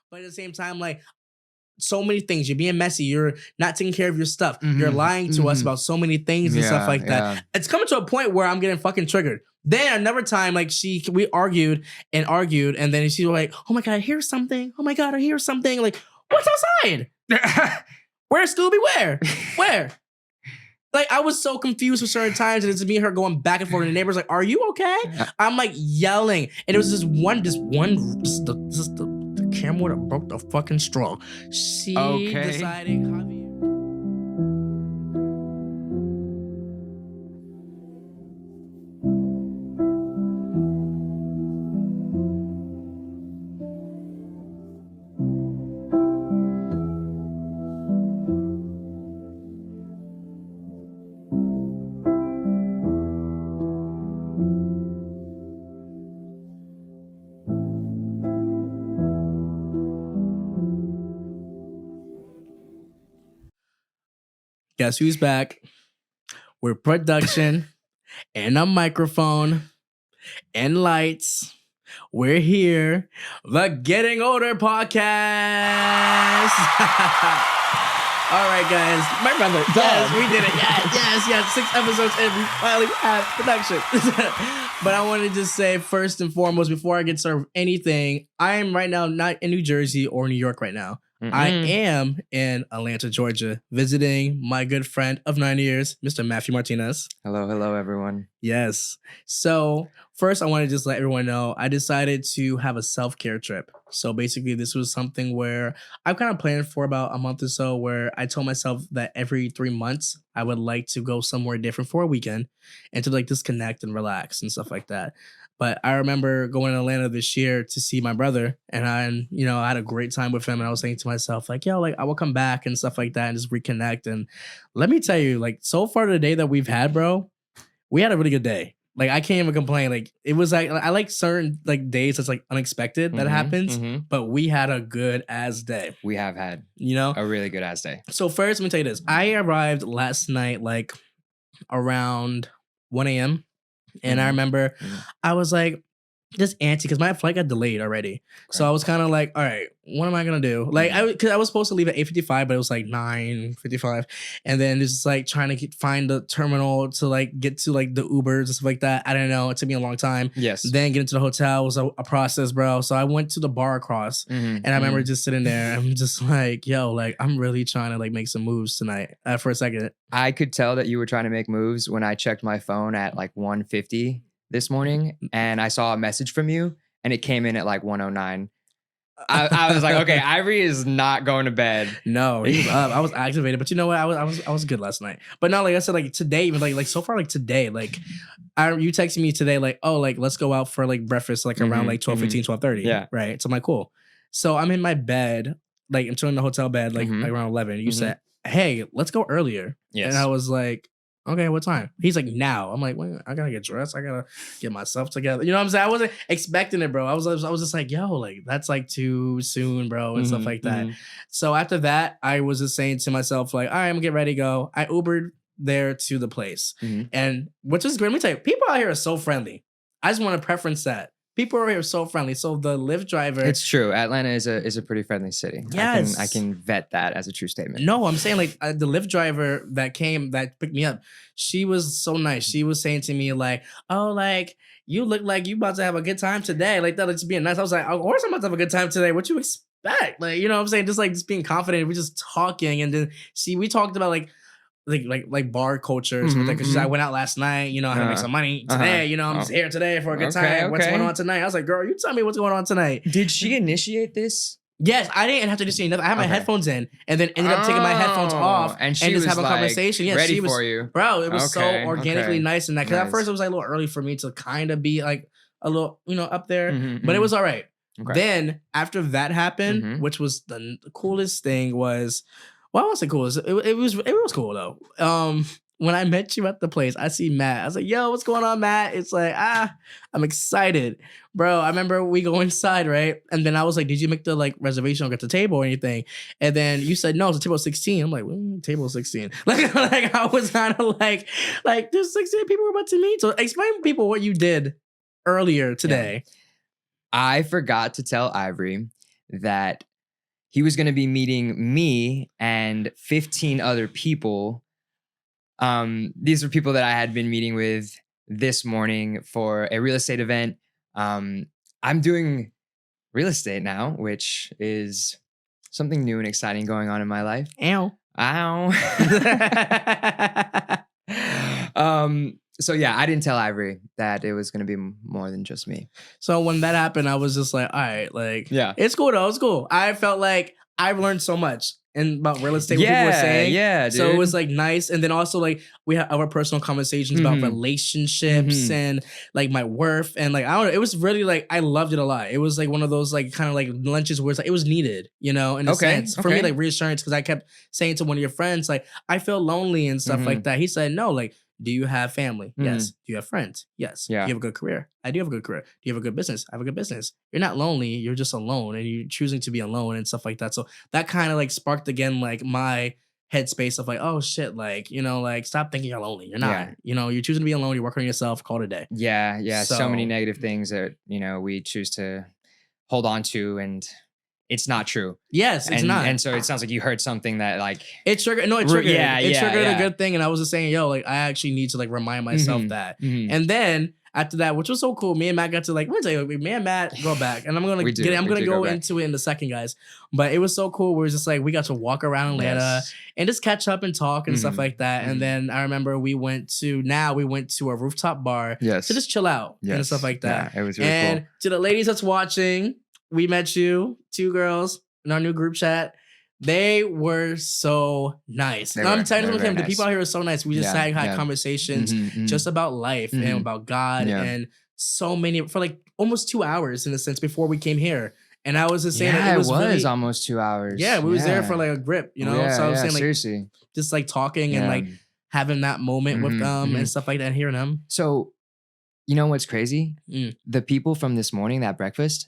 But at the same time, like, so many things. You're being messy. You're not taking care of your stuff. You're lying to us about so many things and stuff like that. It's coming to a point where I'm getting fucking triggered. Then another time, like we argued, and then she was like, "Oh my god, I hear something. Oh my god, I hear something." Like, what's outside? Where's Scooby? Where? Like, I was so confused for certain times, and it's me and her going back and forth. And the neighbor's like, "Are you okay?" I'm like yelling, and it was just the camera would have broke the fucking straw. She decided, Javier. Guess who's back? We're production and a microphone and lights. We're here. The Getting Older podcast. All right, guys. My brother. Yes, we did it. Yes. 6 episodes and we finally have production. But I wanted to just say, first and foremost, before I get started with anything, I am right now not in New Jersey or New York right now. I am in Atlanta, Georgia, visiting my good friend of 9 years, Mr. Matthew Martinez. Hello, everyone. Yes. So first, I want to just let everyone know I decided to have a self-care trip. So basically, this was something where I've kind of planned for about a month or so, where I told myself that every 3 months, I would like to go somewhere different for a weekend and to like disconnect and relax and stuff like that. But I remember going to Atlanta this year to see my brother, and I had a great time with him. And I was saying to myself, like, yo, like, I will come back and stuff like that and just reconnect. And let me tell you, like, so far the day that we've had, bro, we had a really good day. Like, I can't even complain. Like, it was like, I like certain like days that's like unexpected that happens, but we had a good ass day. We have had, a really good ass day. So first, let me tell you this. I arrived last night, like around 1 a.m. And I remember I was like, just antsy because my flight got delayed already. Okay. So I was kind of like, all right, what am I going to do? Like, because I was supposed to leave at 8:55, but it was like 9:55. And then it's like trying to find the terminal to like get to like the Ubers and stuff like that. I don't know. It took me a long time. Yes. Then getting to the hotel was a process, bro. So I went to the bar across and I remember just sitting there. I'm just like, yo, like, I'm really trying to like make some moves tonight for a second. I could tell that you were trying to make moves when I checked my phone at like 1:50 this morning, and I saw a message from you, and it came in at like 1:09. I was like, okay, Ivory is not going to bed. No, he was up. I was activated, but you know what? I was good last night. But no, like I said, like today, even like so far, like today, like you texted me today, like, oh, like let's go out for like breakfast, like around like 12:15, 12:30. Yeah, right. So I'm like, cool. So I'm in my bed, like I'm chilling in the hotel bed, like around 11. You said, hey, let's go earlier. Yes. And I was like, okay, what time? He's like, now. I'm like, wait, I gotta get dressed. I gotta get myself together. You know what I'm saying? I wasn't expecting it, bro. I was just like, yo, like that's like too soon, bro, and stuff like that. So after that, I was just saying to myself, like, all right, I'm gonna get ready to go. I Ubered there to the place, and which is great. Let me tell you, people out here are so friendly. I just want to preference that. People are here so friendly. So the Lyft driver, it's true. Atlanta is a pretty friendly city. Yes, I can vet that as a true statement. No, I'm saying like the Lyft driver that picked me up, she was so nice. She was saying to me like, "Oh, like you look like you about to have a good time today." Like that, just being nice. I was like, "Of course I'm about to have a good time today. What you expect?" Like, you know what I'm saying? Just being confident. We're just talking, and then we talked about like bar culture. Because I went out last night, I had to make some money today. I'm just here today for a good time. Okay. What's going on tonight? I was like, girl, you tell me what's going on tonight. Did she initiate this? Yes, I didn't have to initiate nothing. I had my headphones in and then ended up taking my headphones off and just having a conversation. Yeah, ready she was, for you. Bro, it was so organically nice and that. Because at first it was like a little early for me to kind of be like a little, up there. But it was all right. Okay. Then after that happened, which was the coolest thing was, well, I won't say coolest. It was cool though. When I met you at the place, I see Matt. I was like, yo, what's going on, Matt? It's like, I'm excited. Bro, I remember we go inside, right? And then I was like, did you make the like reservation or get the table or anything? And then you said, no, it's a table 16. I'm like, table 16. Like I was kind of like there's 16 people we're about to meet. So explain to people what you did earlier today. Yeah. I forgot to tell Ivory that he was going to be meeting me and 15 other people. These were people that I had been meeting with this morning for a real estate event. I'm doing real estate now, which is something new and exciting going on in my life. Ow. Ow. So yeah, I didn't tell Ivory that it was going to be more than just me. So when that happened, I was just like, all right, like, Yeah. it's cool though. It's cool. I felt like I've learned so much about real estate, what people were saying. Yeah, dude. So it was like nice. And then also like we had our personal conversations about relationships and like my worth. And like, I don't know, it was really like, I loved it a lot. It was like one of those like kind of like lunches where it's like, it was needed, you know, in a sense. For me, like reassurance, because I kept saying to one of your friends, like, I feel lonely and stuff like that. He said, no, like, do you have family? Yes. Do you have friends? Yes. Yeah. Do you have a good career? I do have a good career. Do you have a good business? I have a good business. You're not lonely. You're just alone and you're choosing to be alone and stuff like that. So that kind of like sparked again, like my headspace of like, oh shit, like, you know, like stop thinking you're lonely. You're not, Yeah. you know, you're choosing to be alone. You work on yourself, call it a day. Yeah. Yeah. So many negative things that, you know, we choose to hold on to, and it's not true. Yes, it's not. And so it sounds like you heard something that like it triggered. No, it triggered. It triggered yeah. a good thing. And I was just saying, yo, like I actually need to like remind myself that. And then after that, which was so cool, me and Matt got to like, me and Matt go back, and I'm gonna go into it in a second, guys. But it was so cool. We just like we got to walk around Atlanta and just catch up and talk and stuff like that. And then I remember we went to a rooftop bar to just chill out and stuff like that. Yeah, it was really cool. To the ladies that's watching, we met you, 2 girls in our new group chat. They were so nice. I'm telling you, the people out here are so nice. We just had conversations just about life and about God and so many for like almost 2 hours in a sense before we came here. And I was just saying it was really, almost 2 hours. Yeah, we was there for like a grip, you know. So I was saying like seriously, just like talking and like having that moment with them and stuff like that, and hearing them. So, you know what's crazy? The people from this morning, that breakfast,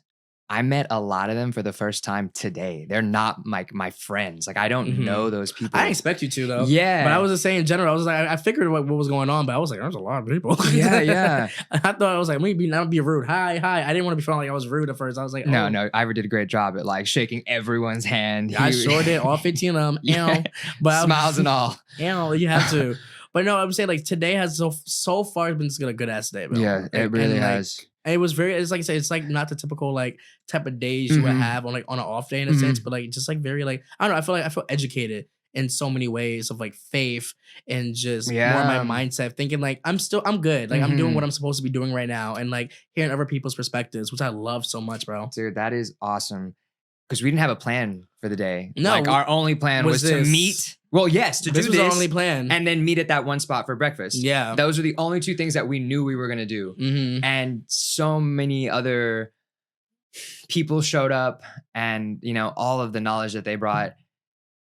I met a lot of them for the first time today. They're not like my friends. Like I don't know those people. I didn't expect you to though. Yeah. But I was just saying in general, I was like, I figured what was going on, but I was like, there's a lot of people. Yeah. I thought I was like, maybe not be rude. Hi. I didn't want to be feeling like I was rude at first. I was like, oh. No. Ivory did a great job at like shaking everyone's hand. I sure did. All 15 of them. Yeah. But smiles and all. You have to. But no, I'm saying like today has so far been a good ass day, bro. Yeah, it really has. It was it's like I say, it's like not the typical like type of days you would have on an off day in a sense, but like just like very like I don't know, I feel educated in so many ways of like faith and just more my mindset, thinking like I'm good. Like I'm doing what I'm supposed to be doing right now, and like hearing other people's perspectives, which I love so much, bro. Dude, that is awesome. Because we didn't have a plan for the day. No, like our only plan was to meet. Well, yes, to do this. This was our only plan. And then meet at that one spot for breakfast. Yeah. Those were the only 2 things that we knew we were going to do. And so many other people showed up, and, you know, all of the knowledge that they brought.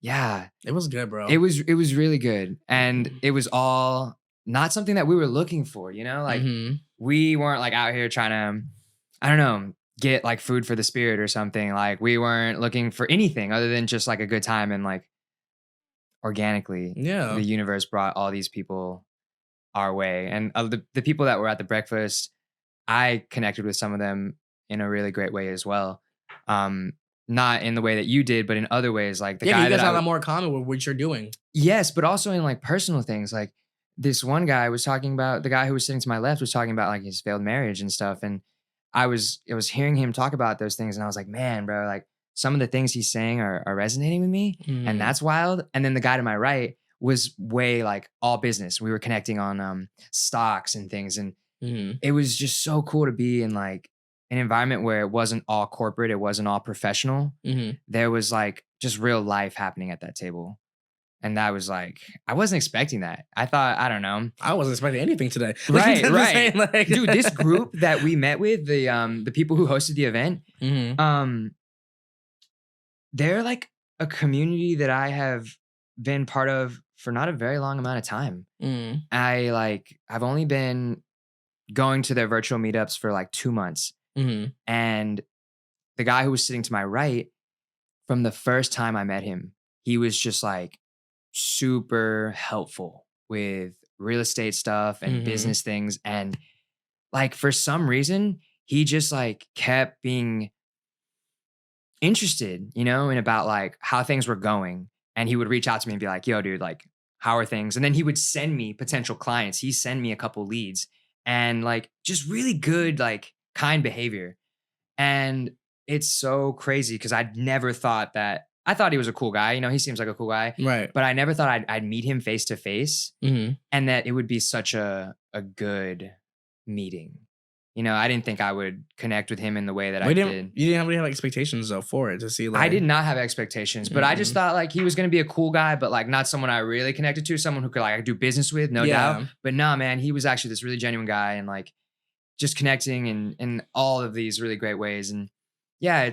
Yeah. It was good, bro. It was really good. And it was all not something that we were looking for, you know? Like we weren't like out here trying to, I don't know, get like food for the spirit or something. Like we weren't looking for anything other than just like a good time, and like organically the universe brought all these people our way. And the people that were at the breakfast, I connected with some of them in a really great way as well. Not in the way that you did, but in other ways, like the guy you guys that have a lot more common with what you're doing. Yes, but also in like personal things. Like this one guy was talking about, the guy who was sitting to my left was talking about like his failed marriage and stuff. And I was hearing him talk about those things, and I was like, man, bro, like some of the things he's saying are resonating with me, and that's wild. And then the guy to my right was way like all business. We were connecting on stocks and things, and it was just so cool to be in like an environment where it wasn't all corporate, it wasn't all professional. There was like just real life happening at that table. And that was like, I wasn't expecting that. I thought, I don't know. I wasn't expecting anything today. Right. Saying, like... Dude, this group that we met with, the people who hosted the event, they're like a community that I have been part of for not a very long amount of time. I've only been going to their virtual meetups for like 2 months. And the guy who was sitting to my right, from the first time I met him, he was just like, super helpful with real estate stuff and business things. And like, for some reason, he just like kept being interested, in about like how things were going. And he would reach out to me and be like, yo, dude, like, how are things? And then he would send me potential clients. He send me a couple leads and like just really good, like kind behavior. And it's so crazy because I'd never thought that. I thought he was a cool guy. He seems like a cool guy. Right. But I never thought I'd meet him face to face and that it would be such a good meeting. I didn't think I would connect with him in the way that I did. You didn't really have expectations though for it to see. Like, I did not have expectations, but I just thought like he was going to be a cool guy, but like not someone I really connected to, someone who could like do business with, no doubt. But nah, man, he was actually this really genuine guy and like just connecting in all of these really great ways. And yeah,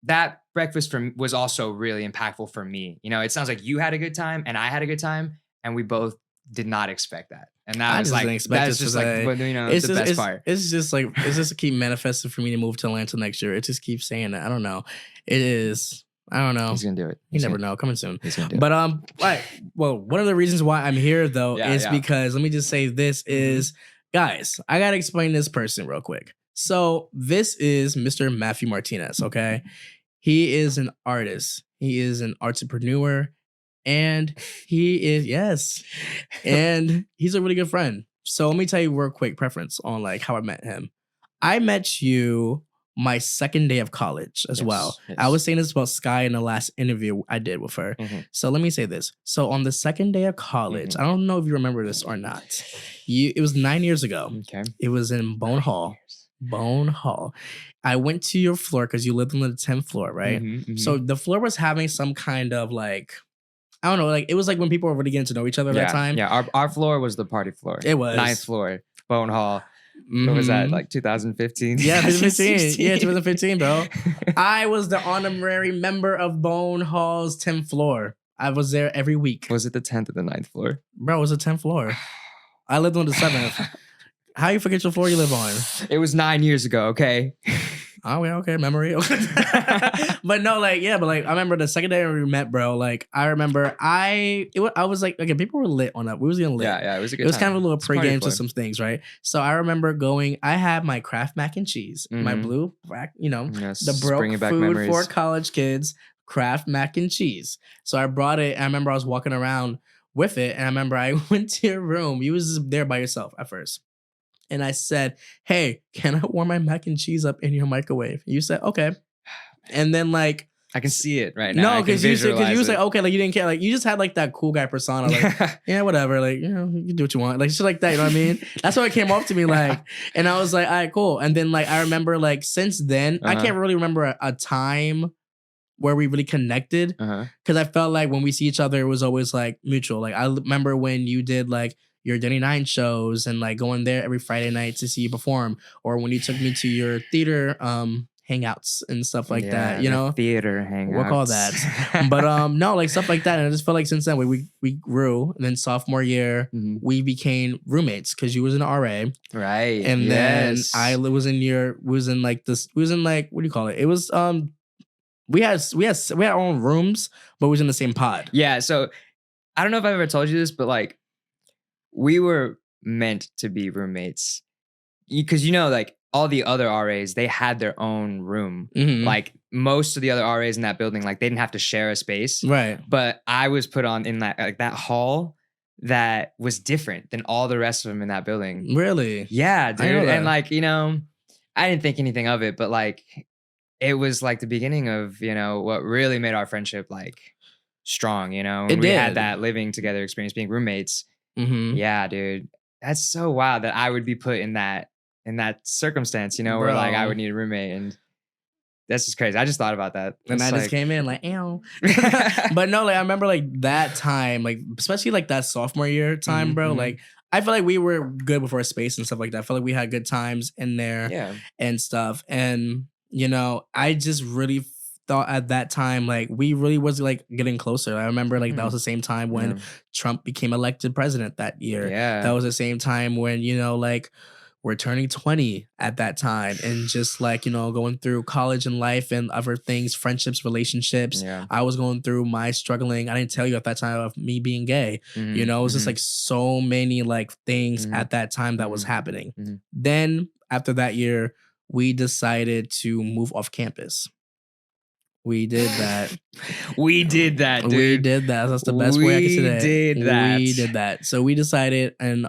that breakfast was also really impactful for me. It sounds like you had a good time and I had a good time and we both did not expect that. And that was like, that's just like, it's the best part. It's just like, it's just a keep manifesting for me to move to Atlanta next year. It just keeps saying that. I don't know. It is. I don't know. He's going to do it. You never know. Coming soon. He's going to do it. Right. Well, one of the reasons why I'm here though is because, let me just say this is, guys, I got to explain this person real quick. So this is Mr. Matthew Martinez. Okay. He is an artist. He is an entrepreneur. And he is, and he's a really good friend. So let me tell you real quick preference on like how I met him. I met you my second day of college as well. Yes. I was saying this about Sky in the last interview I did with her. So let me say this. So on the second day of college, I don't know if you remember this or not. It was 9 years ago. Okay. It was in Bone Hall. I went to your floor because you lived on the 10th floor, right? So the floor was having some kind of like, I don't know, like it was like when people were really getting to know each other at that time. Yeah, our floor was the party floor. It was 9th floor, Bone Hall. What was that, like 2015? Yeah, 2015. Yeah, 2015, bro. I was the honorary member of Bone Hall's 10th floor. I was there every week. Was it the 10th or the 9th floor? Bro, it was the 10th floor. I lived on the 7th. How you forget your floor you live on? It was 9 years ago, okay? Oh, yeah, okay, memory. But no, like, yeah, but like, I remember the second day we met, bro. Like, I remember I was like, okay, people were lit on that. We was getting lit. Yeah, it was a good time. It was kind of a little pregame to some things, right? So I remember going, I had my Kraft mac and cheese, my blue, the broke food memories for college kids, Kraft mac and cheese. So I brought it, and I remember I was walking around with it, and I remember I went to your room. You was there by yourself at first. And I said, hey, can I warm my mac and cheese up in your microwave? You said, okay. And then like, I can see it right now. No, because you was like, okay, like you didn't care. Like you just had like that cool guy persona. Like, yeah, whatever. Like, you can do what you want. Like shit like that. You know what I mean? That's what it came off to me like. And I was like, all right, cool. And then like, I remember like since then, I can't really remember a time where we really connected. Because I felt like when we see each other, it was always like mutual. Like I remember when you did like your Denny 9 shows and like going there every Friday night to see you perform, or when you took me to your theater hangouts and stuff like that, theater hangouts, we'll call that. But no, like stuff like that. And I just felt like since then we grew. And then sophomore year we became roommates because you was an RA, right? And then I was in like what do you call it? It was we had our own rooms, but we was in the same pod. Yeah. So I don't know if I've ever told you this, but like, we were meant to be roommates because, like all the other RAs, they had their own room. Like most of the other RAs in that building, like they didn't have to share a space. Right. But I was put on in that hall that was different than all the rest of them in that building. Really? Yeah, dude. And like, I didn't think anything of it, but like it was like the beginning of, what really made our friendship like strong, and we had that living together experience, being roommates. Yeah, dude. That's so wild that I would be put in that circumstance, where like I would need a roommate, and that's just crazy. I just thought about that. And I just came in like, ew. But no, like I remember like that time, like especially like that sophomore year time, bro. Like I feel like we were good with our space and stuff like that. I feel like we had good times in there and stuff. And I just really thought at that time, like we really was like getting closer. I remember like that was the same time when Trump became elected president that year. Yeah. That was the same time when, like we're turning 20 at that time and just like, going through college and life and other things, friendships, relationships. Yeah. I was going through my struggling. I didn't tell you at that time of me being gay. It was just like so many like things at that time that was happening. Then after that year, we decided to move off campus. We did that. We did that, dude. We did that. That's the best way I can say that. did that. We did that. So we decided, and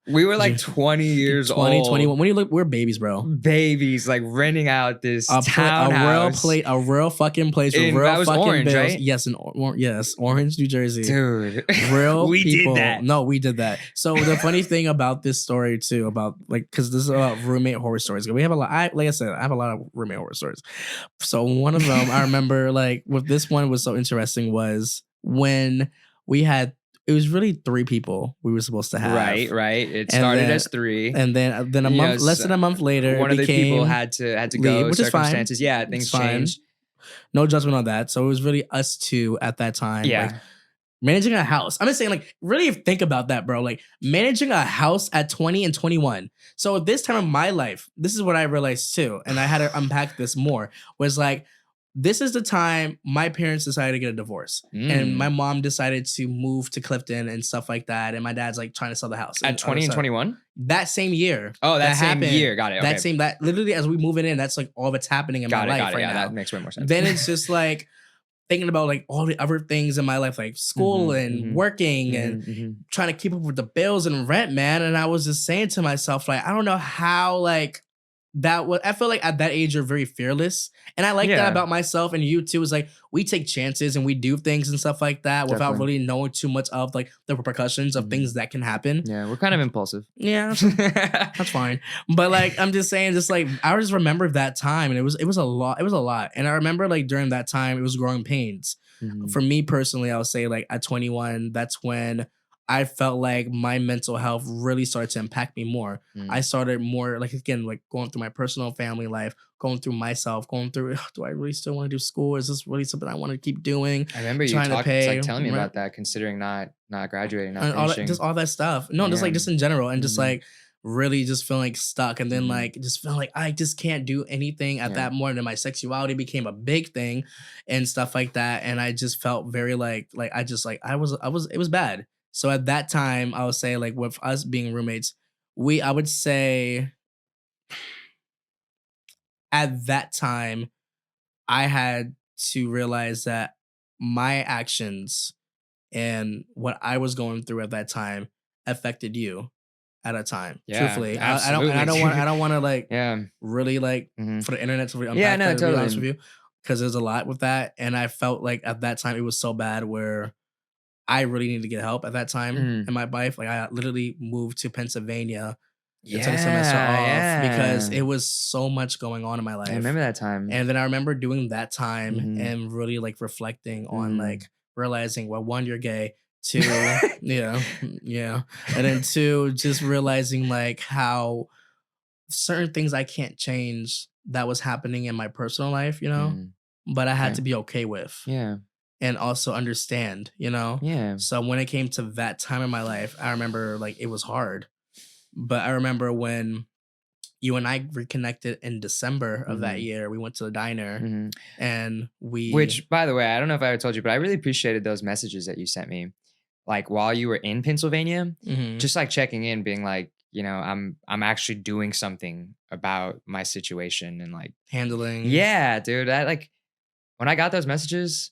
we were like 20 years 20, old. 21. When you look, we're babies, bro. Babies, like renting out this townhouse. A real fucking place with real that was fucking Orange, bills. right? Yes, yes, Orange, New Jersey. Dude. Real we people. did that. No, we did that. So the funny thing about this story too, about like, because this is about roommate horror stories. We have a lot. Like I said, I have a lot of roommate horror stories. So one of them, I remember, like, with this one was so interesting was when we had. It was really 3 people we were supposed to have. Right. It started as 3, and then a month, less than a month later, one of the people had to go. Which circumstances, is fine. Yeah, things changed. No judgment on that. So it was really us 2 at that time. Yeah. Like, managing a house. I'm just saying, like, really think about that, bro. Like, managing a house at 20 and 21. So at this time of my life, this is what I realized too, and I had to unpack this more, was like, this is the time my parents decided to get a divorce. And my mom decided to move to Clifton and stuff like that. And my dad's like trying to sell the house. At 20 and 21? That same year. Oh, that same happened. year. Got it. Okay. That literally as we move in, that's like all that's happening in my life right now. That makes way more sense. Then it's just like thinking about like all the other things in my life, like school and working and trying to keep up with the bills and rent, man. And I was just saying to myself, like, I don't know how, like, that was, I feel like at that age you're very fearless, and I like that about myself and you too. Is like we take chances and we do things and stuff like that without really knowing too much of like the repercussions of things that can happen. Yeah, we're kind of impulsive. Yeah, that's fine. But like I'm just saying, just like I just remember that time, and it was a lot, and I remember like during that time it was growing pains. For me personally, I would say like at 21, that's when I felt like my mental health really started to impact me more. I started more like, again, like going through my personal family life, going through myself, going through, do I really still want to do school? Is this really something I want to keep doing? I remember you telling me about that, considering not graduating, not finishing. Just all that stuff. No, just like just in general, and just like really just feeling like stuck, and then like just feeling like I just can't do anything at that moment. And my sexuality became a big thing and stuff like that. And I just felt very like I just like it was bad. So at that time, I would say, like, with us being roommates, I would say at that time, I had to realize that my actions and what I was going through at that time affected you at a time. Yeah, truthfully, absolutely. I don't want to like really like for the internet to really unpack that, to be honest with you, because there's a lot with that, and I felt like at that time it was so bad where I really needed to get help at that time in my life. Like I literally moved to Pennsylvania to take a semester off because it was so much going on in my life. I remember that time. And then I remember doing that time and really like reflecting on like realizing, well, 1, you're gay. 2, yeah. And then 2, just realizing like how certain things I can't change that was happening in my personal life, you know, but I had to be okay with. Yeah. And also understand, you know? Yeah. So when it came to that time in my life, I remember like it was hard. But I remember when you and I reconnected in December of that year, we went to the diner and Which, by the way, I don't know if I ever told you, but I really appreciated those messages that you sent me. Like while you were in Pennsylvania, just like checking in, being like, you know, I'm actually doing something about my situation and like handling. Yeah, dude. I like when I got those messages,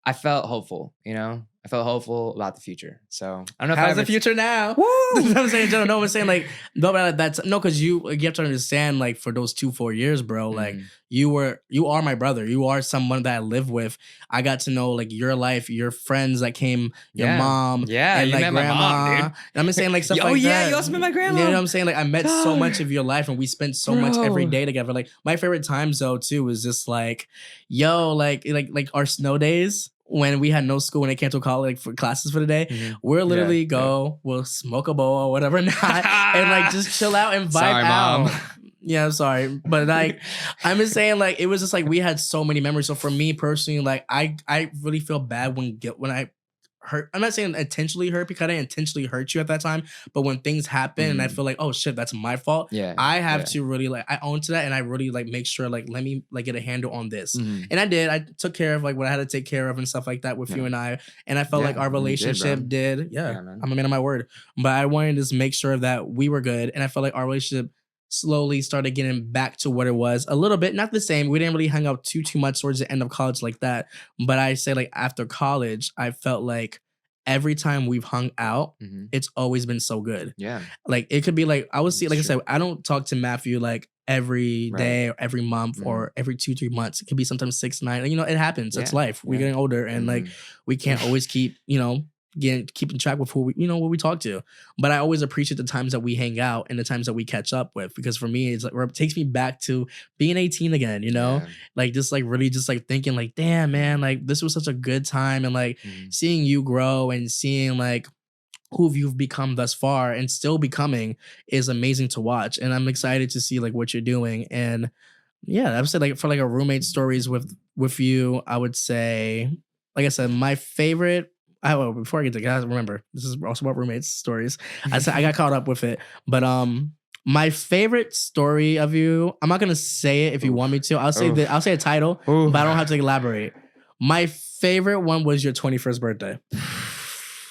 I felt hopeful, you know? I felt hopeful about the future. So I don't know if how's the future now? Woo! I'm saying, no, I'm saying like, no, but because you have to understand, like for those 2-4 years, bro, like you are my brother. You are someone that I live with. I got to know like your life, your friends that came, your mom, and like met grandma. My mom, dude. I'm just saying like stuff like that. You also met my grandma. You know what I'm saying? Like I met so much of your life, and we spent so much every day together. Like my favorite times though too was just like, like our snow days. When we had no school, when it came to college, like for classes for the day, we'll literally we'll smoke a bowl or whatever not, and like just chill out and vibe out. Mom. Yeah, I'm sorry, but like I'm just saying, like it was just like we had so many memories. So for me personally, like I really feel bad when I hurt. I'm not saying intentionally hurt because I didn't intentionally hurt you at that time, but when things happen and I feel like, oh shit, that's my fault. Yeah, I have to really like I own to that, and I really like make sure like let me like get a handle on this. And I did. I took care of like what I had to take care of and stuff like that with you and I felt like our relationship did. I'm a man of my word, but I wanted to just make sure that we were good, and I felt like our relationship slowly started getting back to what it was a little bit, not the same. We didn't really hang out too much towards the end of college like that. But I say like after college, I felt like every time we've hung out, Mhm. it's always been so good. Yeah. Like it could be like I would see, like I That's said, true. I don't talk to Matthew like every Right. day or every month Mhm. or every 2-3 months. It could be sometimes 6-9. You know, it happens. It's Yeah. life. We're Yeah. getting older, and like Mhm. we can't always keep keeping track with who we what we talk to. But I always appreciate the times that we hang out and the times that we catch up with, because for me it's like it takes me back to being 18 again. Yeah. Like just like really just like thinking like, damn man, like this was such a good time, and like Mhm. seeing you grow and seeing like who you've become thus far and still becoming is amazing to watch. And I'm excited to see like what you're doing. And yeah, I would say like for like a roommate stories with you, I would say, like I said, my favorite. Before I get to guys, remember this is also about roommates stories. I said I got caught up with it, but my favorite story of you. I'm not gonna say it if you Oof. want me to. I'll say Oof. I'll say a title, Oof. but I don't have to elaborate. My favorite one was your 21st birthday.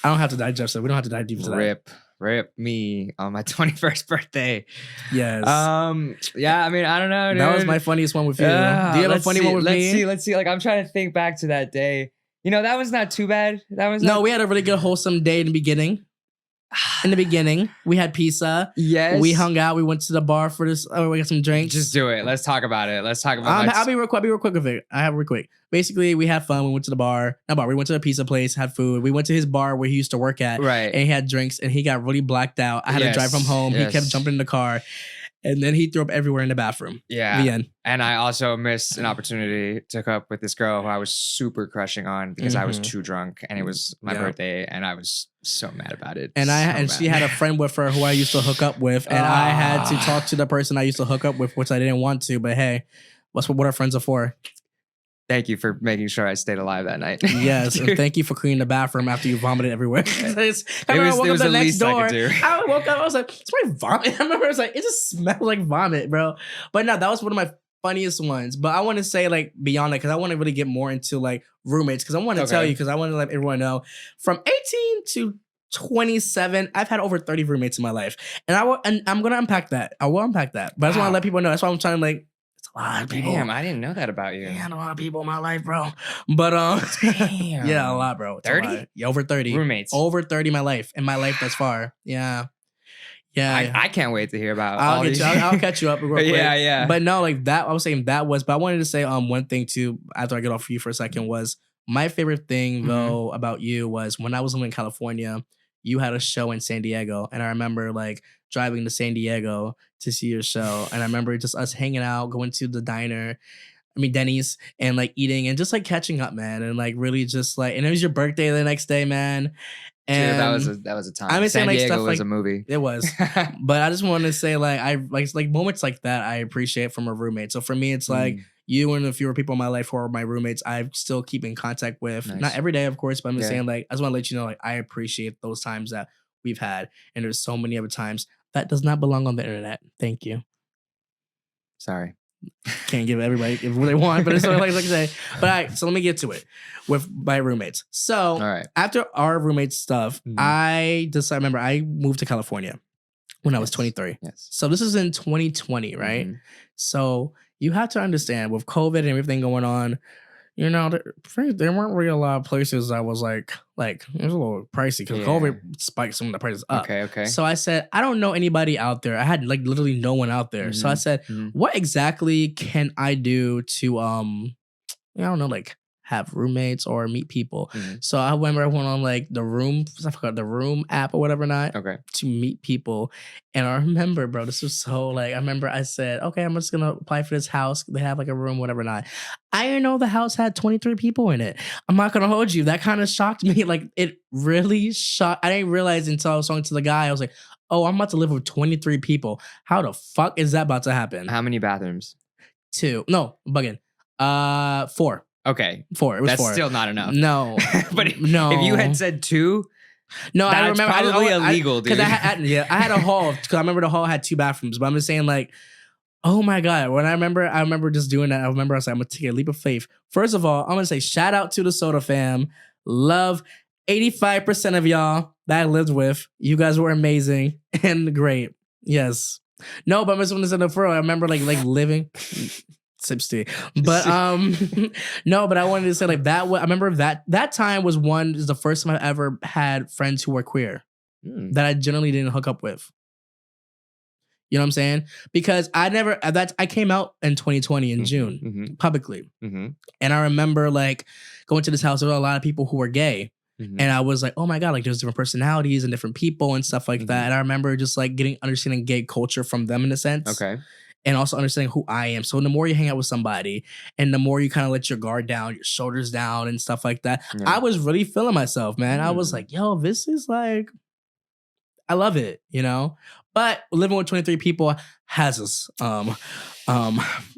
I don't have to dive, Jeff said. We don't have to dive deep into that. Rip me on my 21st birthday. Yes. Yeah, I mean, I don't know, dude. That was my funniest one with you. Do you have a funny one with me? Let's see. Like, I'm trying to think back to that day. That was not too bad. We had a really good wholesome day in the beginning. In the beginning, we had pizza. Yes. We hung out. We went to the bar for this. We got some drinks. Just do it. Let's talk about it. Let's talk about I'll be real quick with it. I have real quick. Basically, we had fun. We went to the bar. We went to the pizza place, had food. We went to his bar where he used to work at. Right. And he had drinks, and he got really blacked out. I had to drive from home. He kept jumping in the car. And then he threw up everywhere in the bathroom. Yeah. The end. And I also missed an opportunity to hook up with this girl who I was super crushing on because I was too drunk, and it was my birthday, and I was so mad about it. And she had a friend with her who I used to hook up with, and I had to talk to the person I used to hook up with, which I didn't want to. But hey, what our friends are for. Thank you for making sure I stayed alive that night. Yes, and thank you for cleaning the bathroom after you vomited everywhere. It was the least I could do. I woke up, I was like, it's my vomit. I remember it was like, it just smelled like vomit, bro. But no, that was one of my funniest ones. But I want to say like beyond that, because I want to really get more into like roommates, because I want to tell you, because I want to let everyone know from 18 to 27, I've had over 30 roommates in my life. And I'm going to unpack that. I will unpack that. But I just want to let people know. That's why I'm trying to like, a lot of people. Damn, I didn't know that about you. Yeah, a lot of people in my life, bro. But damn. yeah, a lot, bro. 30? Yeah, over 30 roommates. Over 30 in my life thus far. Yeah. I can't wait to hear about. I'll catch you up real quick. Yeah. But no, like that. I was saying that was. But I wanted to say one thing too. After I get off of you for a second, was my favorite thing though about you was when I was living in California. You had a show in San Diego, and I remember like driving to San Diego to see your show, and I remember just us hanging out, going to the Denny's, and like eating and just like catching up, man, and like really just like, and it was your birthday the next day, man. And dude, that was a time. I mean, San like, Diego stuff was like, a movie. It was, but I just wanted to say like I like moments like that I appreciate from a roommate. So for me, it's like you and a few people in my life who are my roommates, I still keep in contact with. Nice. Not every day, of course, but I'm just saying like I just want to let you know like I appreciate those times that we've had, and there's so many other times that does not belong on the internet. Thank you. Sorry. Can't give everybody what they want, but it's sort of like I say. But all right, so let me get to it with my roommates. So all right. After our roommate stuff, I remember I moved to California when I was 23. Yes. So this is in 2020, right? So you have to understand with COVID and everything going on, there weren't really a lot of places that was like it was a little pricey because COVID spiked some of the prices up. Okay. So I said, I don't know anybody out there. I had like literally no one out there. So I said, what exactly can I do to I don't know, like have roommates or meet people. So I remember I went on like the Room app or whatever to meet people. And I remember, bro, this was so like, I remember I said, okay, I'm just going to apply for this house. They have like a room, whatever not. I didn't know the house had 23 people in it. I'm not going to hold you. That kind of shocked me. Like it really shocked. I didn't realize until I was talking to the guy. I was like, oh, I'm about to live with 23 people. How the fuck is that about to happen? How many bathrooms? 2. No, bugging. 4. Okay. 4. It was 4. That's still not enough. No. But if you had said 2, no, that's I remember. Probably illegal, dude. Because I had a hall. Because I remember the hall had 2 bathrooms. But I'm just saying, like, oh my god, when I remember just doing that. I was like, I'm gonna take a leap of faith. First of all, I'm gonna say shout out to the Soda fam. Love 85% of y'all that I lived with. You guys were amazing and great. Yes. No, but I just want to say no for real. I remember like living sips tea. But no, but I wanted to say like that I remember that time was the first time I ever had friends who were queer that I generally didn't hook up with. You know what I'm saying? Because I came out in 2020 in June publicly. And I remember like going to this house, there were a lot of people who were gay. And I was like, oh my God, like there's different personalities and different people and stuff like that. And I remember just like understanding gay culture from them in a sense. Okay. And also understanding who I am. So the more you hang out with somebody and the more you kind of let your guard down, your shoulders down and stuff like that, I was really feeling myself, man. I was like, yo, this is like, I love it, you know? But living with 23 people has its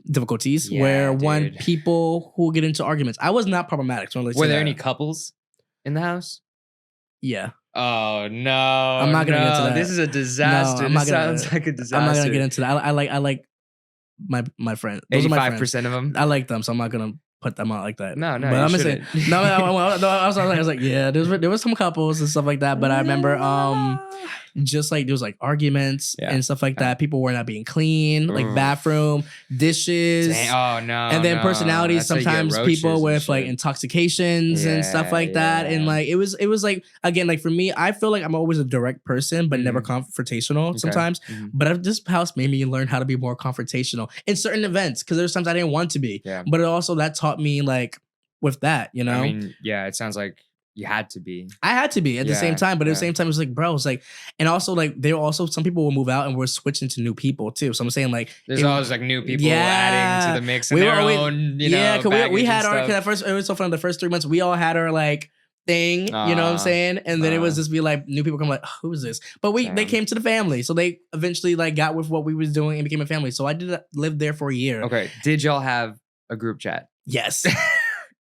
difficulties when people who get into arguments. I was not problematic. So were there any couples in the house? Yeah. Oh no! I'm not gonna get into that. This is a disaster. This sounds like a disaster. I'm not gonna get into that. I like my friend. 85% of them. I like them, so I'm not gonna put them out like that. No, but I'm gonna say no. I was like, yeah, there was some couples and stuff like that. But I remember, just like there was like arguments and stuff like that. People were not being clean, like bathroom, dishes. Oh no! And then personalities. That's sometimes people with like intoxications and stuff like that. And like it was like again like for me, I feel like I'm always a direct person, but never confrontational sometimes. But this house made me learn how to be more confrontational in certain events because there's times I didn't want to be. Yeah. But it also that taught me like with that, you know. I mean, yeah, it sounds like. You had to be. I had to be at the same time, but at the same time, it was like, bro, it's like, and also like, some people will move out and we're switching to new people too. So I'm saying like, there's always like new people adding to the mix. And we were always, own, you know, cause we had our, cause at first, it was so fun. The first 3 months, we all had our like thing, you know what I'm saying? And then it was just be like, new people come like, oh, who is this? But they came to the family. So they eventually like got with what we was doing and became a family. So I did live there for a year. Okay. Did y'all have a group chat? Yes.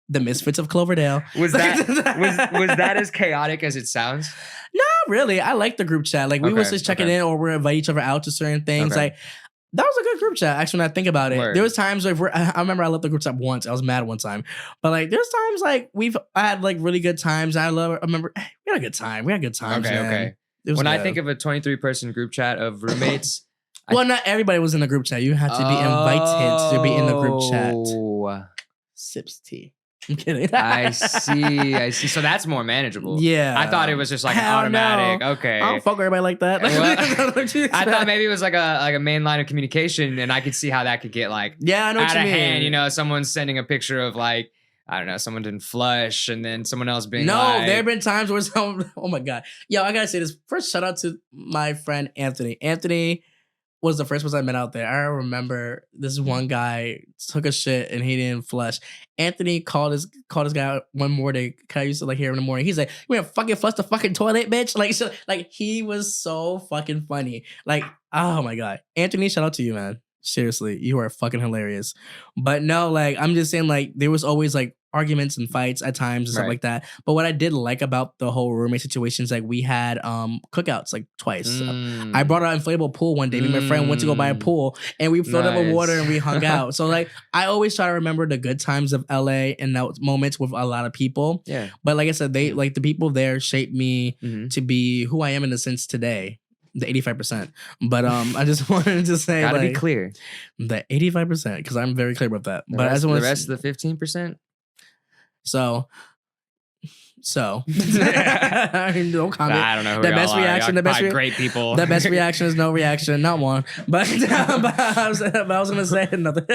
The Misfits of Cloverdale. Was that as chaotic as it sounds? No, really. I like the group chat. Like we was just checking in or we invite each other out to certain things. Like that was a good group chat. Actually, when I think about it, there was times like I remember I left the group chat once. I was mad one time, but like there's times like I had like really good times. I remember we had a good time. We had good times. Okay. When I think of a 23-person group chat of roommates. Well, not everybody was in the group chat. You had to be invited to be in the group chat. Sips tea. I'm kidding. I see. So that's more manageable. Yeah. I thought it was just like an automatic. No. Okay. I don't fuck everybody like that. Well, I thought maybe it was like a main line of communication, and I could see how that could get like I know out what you of mean. hand. You know, someone's sending a picture of like, I don't know, someone didn't flush, and then someone else being like, there have been times where someone, oh my God. Yo, I gotta say this. First, shout out to my friend Anthony. Anthony was the first person I met out there. I remember this one guy took a shit and he didn't flush. Anthony called this guy one morning. I used to like hear him in the morning. He's like, "You gonna fucking flush the fucking toilet, bitch!" Like he was so fucking funny. Like, oh my God, Anthony, shout out to you, man. Seriously, you are fucking hilarious. But no, like I'm just saying, like there was always like arguments and fights at times and stuff like that. But what I did like about the whole roommate situation is like we had cookouts like twice. I brought an inflatable pool one day. Me and my friend went to go buy a pool and we filled up with water and we hung out. So like I always try to remember the good times of LA and those moments with a lot of people. Yeah. But like I said, they like the people there shaped me to be who I am in a sense today. The 85%. But I just wanted to say gotta be clear. The 85%, because I'm very clear about that. The rest of the 15%? So no comment. I don't know who the best reaction. The best great people. The best reaction is no reaction, not one. But I was gonna say another.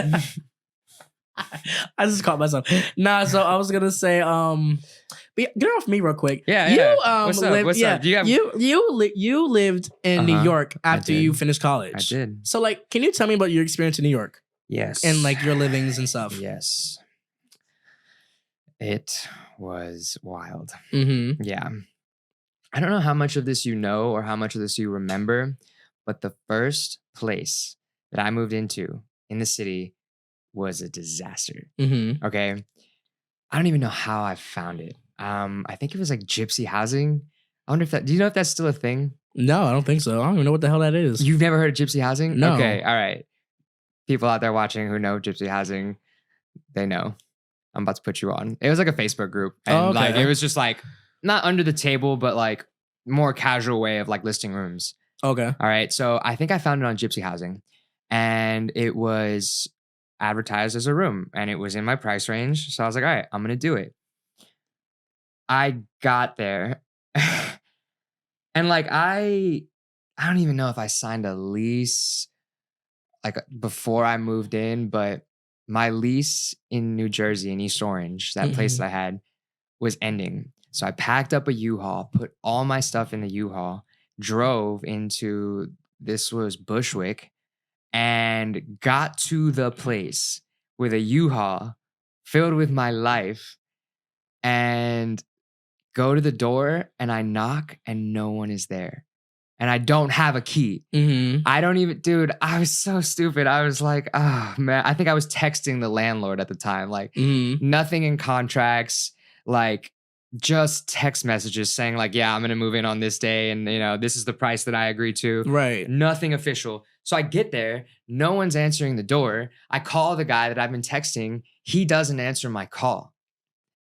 I just caught myself. So I was gonna say get off me real quick. Yeah. What's up? You lived in New York after you finished college. I did. So like, can you tell me about your experience in New York? Yes. And like your livings and stuff. Yes. It was wild. Yeah. I don't know how much of this you know or how much of this you remember, but the first place that I moved into in the city was a disaster. Okay. I don't even know how I found it. I think it was like gypsy housing. I wonder do you know if that's still a thing? No, I don't think so. I don't even know what the hell that is. You've never heard of gypsy housing? No. Okay. All right. People out there watching who know gypsy housing, they know. I'm about to put you on. It was like a Facebook group. And like it was just like not under the table, but like more casual way of like listing rooms. Okay. All right. So I think I found it on Gypsy Housing, and it was advertised as a room, and it was in my price range. So I was like, all right, I'm gonna do it. I got there, and like I don't even know if I signed a lease like before I moved in, but my lease in New Jersey in East Orange, that place that I had, was ending. So I packed up a U-Haul, put all my stuff in the U-Haul, drove into this was Bushwick, and got to the place with a U-Haul filled with my life, and go to the door and I knock and no one is there. And I don't have a key. I don't even, dude, I was so stupid. I was like, oh man, I think I was texting the landlord at the time, like nothing in contracts, like just text messages saying like, yeah, I'm going to move in on this day. And you know, this is the price that I agree to. Right. Nothing official. So I get there, no one's answering the door. I call the guy that I've been texting. He doesn't answer my call.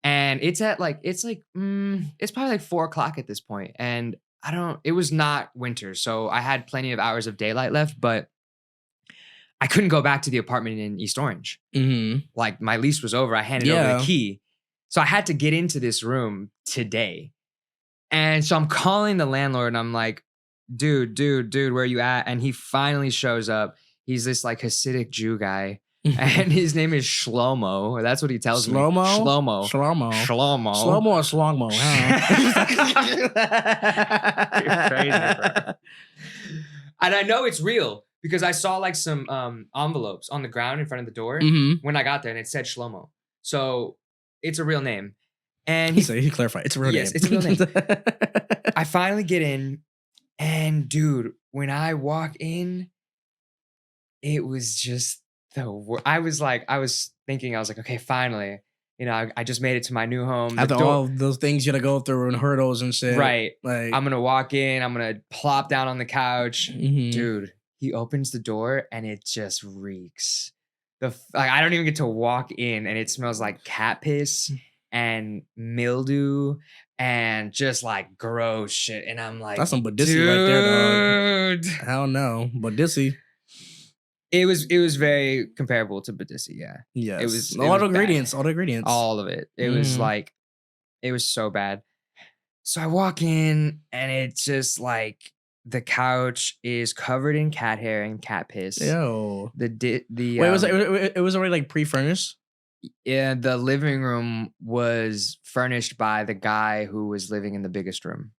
And it's probably like 4:00 at this point. And it was not winter. So I had plenty of hours of daylight left, but I couldn't go back to the apartment in East Orange. Like my lease was over. I handed over the key. So I had to get into this room today. And so I'm calling the landlord and I'm like, dude, where are you at? And he finally shows up. He's this like Hasidic Jew guy. And his name is Shlomo. That's what he tells me. Shlomo. Slow-mo or slong-mo? You're crazy, bro. And I know it's real because I saw like some envelopes on the ground in front of the door when I got there and it said Shlomo. So it's a real name. And he clarified. It's a real name. Yes, it's a real name. I finally get in and dude, when I walk in, it was just I was thinking, okay, finally, you know, I just made it to my new home. After all those things you gotta go through and hurdles and shit. Right. Like, I'm gonna walk in, I'm gonna plop down on the couch. Dude, he opens the door and it just reeks. I don't even get to walk in and it smells like cat piss and mildew and just like gross shit. And I'm like, that's some Badissi right there, dog. Hell no. Badissi. It was very comparable to Badissi, yeah. Yes. It was all the bad. ingredients. All of it. It was like, it was so bad. So I walk in and it's just like the couch is covered in cat hair and cat piss. Ew. Wait, it was already like pre-furnished? Yeah, the living room was furnished by the guy who was living in the biggest room.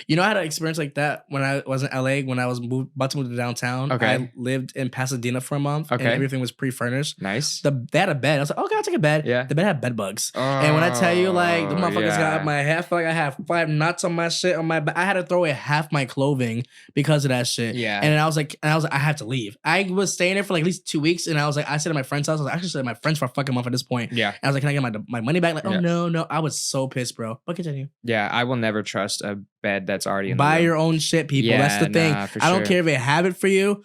You know, I had an experience like that when I was in LA, when I was about to move to downtown. Okay. I lived in Pasadena for a month. Okay. And everything was pre-furnished. Nice. They had a bed. I was like, okay, I'll take a bed. Yeah. The bed had bed bugs. And when I tell you, like, the motherfuckers got my hair, I feel like I have 5 knots on my shit on my back. I had to throw away half my clothing because of that shit. Yeah. And I was like, I have to leave. I was staying there for like at least 2 weeks. And I was like, I stayed at my friend's house. I was like, I actually stayed at my friend's for a fucking month at this point. Yeah. And I was like, can I get my money back? Like, oh, no. I was so pissed, bro. But continue. Yeah, I will never trust a bed that's already in the Buy room. your own shit, people. Yeah, that's the thing. I don't care if they have it for you.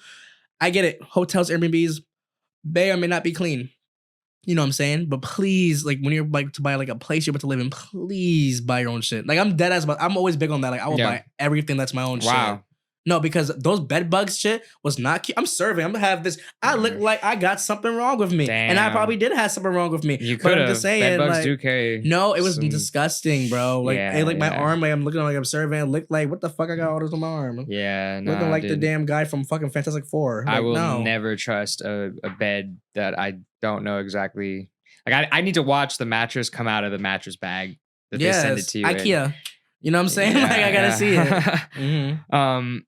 I get it. Hotels, Airbnbs, may or may not be clean. You know what I'm saying? But please, like when you're like to buy like a place you're about to live in, please buy your own shit. Like I'm dead ass, but I'm always big on that. Like I will buy everything that's my own shit. Wow. No, because those bed bugs shit was not cute. I'm serving. I'm gonna have this. I look like I got something wrong with me. Damn. And I probably did have something wrong with me. You could but have. I'm just saying, bed bugs like, do carry. no, it was disgusting, bro. Like, Yeah, it, like my yeah. arm, like I'm looking like I'm serving. It looked like, what the fuck I got all this on my arm? Yeah, no, Looking like the dude. damn guy from fucking Fantastic Four. Like, I will no. never trust a bed that I don't know exactly. Like I need to watch the mattress come out of the mattress bag that they send it to you. IKEA. You know what I'm saying? Yeah, like I gotta see it. Mhm.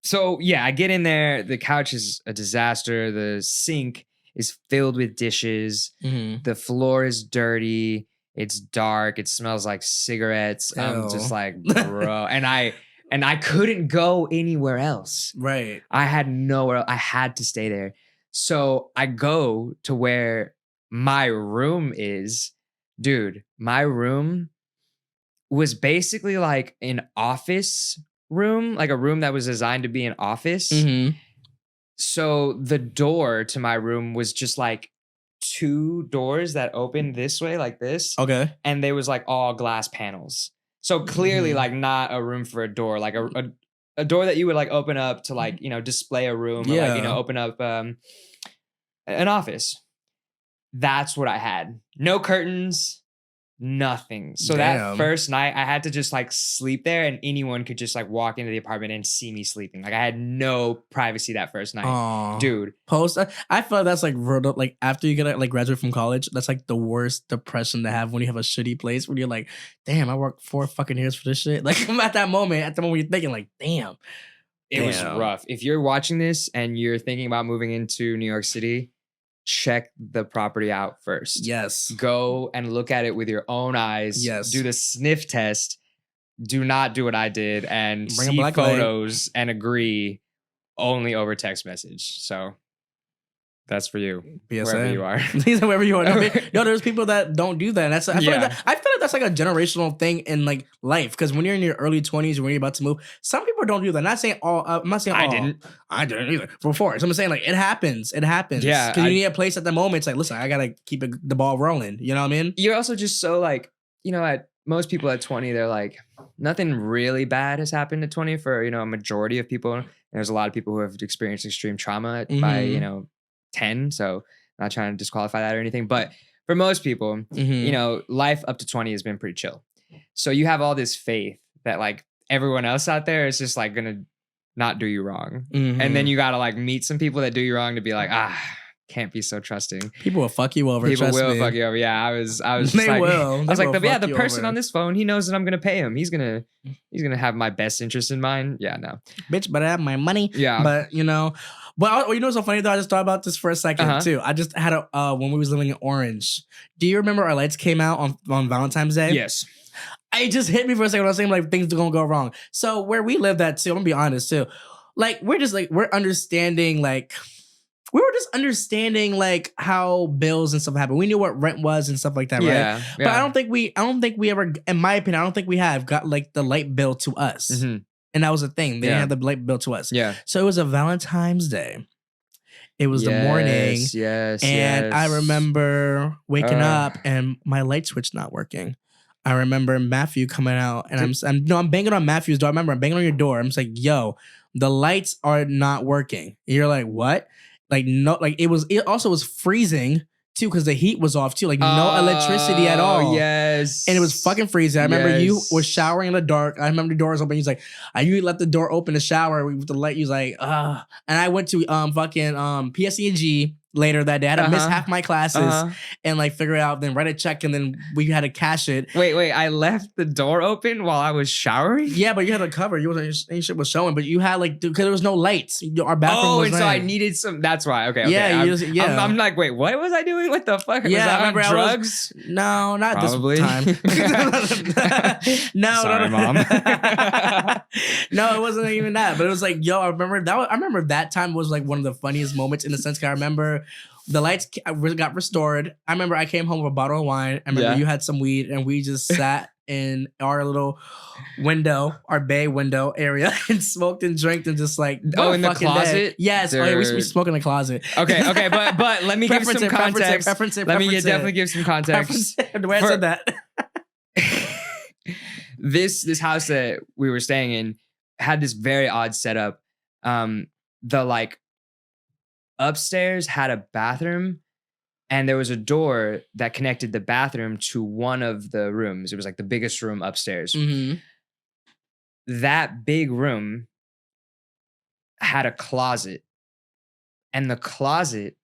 So yeah, I get in there. The couch is a disaster. The sink is filled with dishes. The floor is dirty. It's dark. It smells like cigarettes. I'm just like, bro. And I couldn't go anywhere else. Right. I had nowhere. I had to stay there. So I go to where my room is. Dude, my room was basically like an office room, like a room that was designed to be an office. So the door to my room was just like 2 doors that opened this way, like this. Okay. And they was like all glass panels. So clearly like not a room for a door, like a door that you would like open up to like, display a room or like, Yeah. open up an office. That's what I had. No curtains, nothing. So that Damn. first night I had to just like sleep there and anyone could just like walk into the apartment and see me sleeping. Like I had no privacy that first night. Aw. Dude. I feel like that's like like after you get like graduate from college, that's like the worst depression to have when you have a shitty place when you're like, damn, I worked 4 fucking years for this shit. Like I'm at the moment you're thinking like, damn. It was rough. If you're watching this and you're thinking about moving into New York City, check the property out first. Yes. Go and look at it with your own eyes. Yes. Do the sniff test. Do not do what I did and Bring a see black photos and agree only over text message. So that's for you. PSA. Wherever you are. Wherever you are. No, there's people that don't do that. And I feel like that's like a generational thing in like life. Because when you're in your early 20s, when you're about to move, some people don't do that. I'm not saying all. I'm not saying all. I didn't either. Before, so I'm saying like it happens. It happens. Yeah. Because you need a place at the moment. It's like, listen, I gotta keep the ball rolling. You know what I mean? You're also just so like, at most people at 20, they're like, nothing really bad has happened at 20 for a majority of people. And there's a lot of people who have experienced extreme trauma by 10. So I'm not trying to disqualify that or anything, but for most people, life up to 20 has been pretty chill. So you have all this faith that like everyone else out there is just like gonna not do you wrong. And then you gotta like meet some people that do you wrong to be like, can't be be trusting. People will fuck you over. People will fuck you over. Yeah, I was just they like, will. I was like, the person over. on this phone, he knows that I'm gonna pay him. He's gonna have my best interest in mind. Yeah, no, bitch, but I have my money. Yeah, but But what's so funny though? I just thought about this for a second too. I just had when we was living in Orange. Do you remember our lights came out on Valentine's Day? Yes. It just hit me for a second when I was saying like things are gonna go wrong. So where we lived at too, I'm gonna be honest too. Like we were just understanding like how bills and stuff happen. We knew what rent was and stuff like that, right? Yeah. But I don't think we ever, in my opinion, I don't think we have got like the light bill to us. Mm-hmm. And that was the thing. They didn't have the light bill to us. Yeah. So it was a Valentine's Day. It was the morning. Yes. And I remember waking up and my light switch not working. I remember Matthew coming out and I'm banging on Matthew's door. I remember I'm banging on your door. I'm just like, yo, the lights are not working. And you're like, what? Like, no, like it also was freezing too because the heat was off too. Like no electricity at all. Yes. And it was fucking freezing. I remember you were showering in the dark. I remember the door was open. He's like, you left the door open to shower with the light. He was like, And I went to fucking PSE&G later that day. I had to miss half my classes and like figure it out, then write a check, and then we had to cash it. Wait, I left the door open while I was showering? Yeah, but you had a cover. You wasn't any shit was showing, but you had like because there was no lights. Our bathroom was so I needed some. That's why. Okay. Yeah, I'm like, wait, what was I doing? What the fuck? Yeah, was I on drugs? No, not Probably. this time. No, Sorry, Mom. No, it wasn't even that. But it was like, yo, I remember that time was like one of the funniest moments in the sense. Cause I remember the lights got restored. I remember I came home with a bottle of wine. I remember you had some weed, and we just sat in our little window, our bay window area, and smoked and drank and just like in the closet. Day. Yes, we smoked in the closet. Okay, but let me give some context. Let me definitely give some context. The way I said that. This house that we were staying in had this very odd setup. The like upstairs had a bathroom and there was a door that connected the bathroom to one of the rooms. It was like the biggest room upstairs. Mm-hmm. That big room had a closet and the closet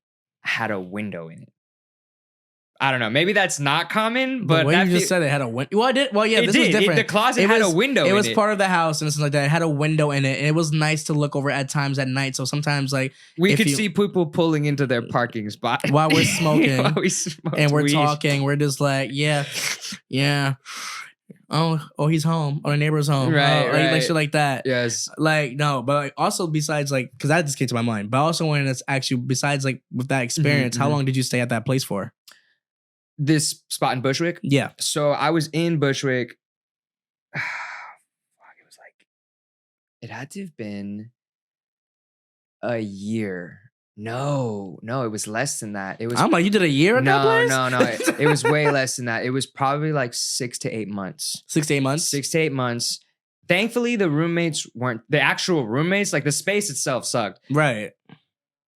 had a window in it. I don't know. Maybe that's not common, but you just said it had a window. Well, I did. Well, yeah, this was different. The closet had a window. It was part of the house and something like that. It had a window in it, and it was nice to look over at times at night. So sometimes, like, we could see people pulling into their parking spot while we're smoking, and we're weed. talking. We're just like, yeah. Oh, he's home. Or the neighbor's home. Right. Like shit like that. Yes. Like, no, but like also besides like, because that just came to my mind. But I also wanted to ask you, besides like with that experience, how long did you stay at that place for? This spot in Bushwick? Yeah. So I was in Bushwick. It was like, it had to have been a year. No, it was less than that. It was. I'm like, you did a year at that place? No. It was way less than that. It was probably like 6 to 8 months. 6 to 8 months? 6 to 8 months. thankfully the roommates weren't the actual roommates. Like the space itself sucked. Right.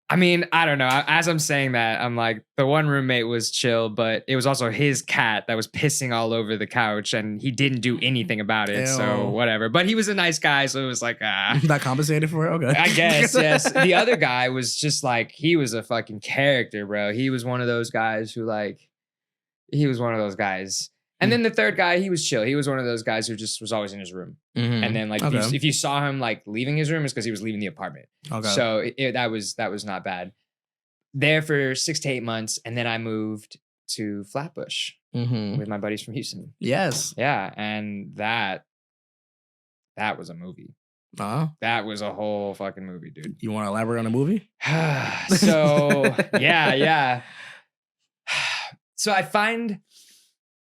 I mean, I don't know. As I'm saying that, I'm like, the one roommate was chill, but it was also his cat that was pissing all over the couch and he didn't do anything about it. Ew. So whatever. But he was a nice guy. So it was like, Not compensated for it? Okay. I guess, yes. The other guy was just like, he was a fucking character, bro. He was one of those guys who he was one of those guys. And then the third guy, he was chill. He was one of those guys who just was always in his room. Mm-hmm. And then like if you saw him like leaving his room, it's because he was leaving the apartment. Okay. So that was not bad. There for 6 to 8 months, and then I moved to Flatbush with my buddies from Houston. Yes. Yeah, and that was a movie. That was a whole fucking movie, dude. You want to elaborate on the movie? So yeah. So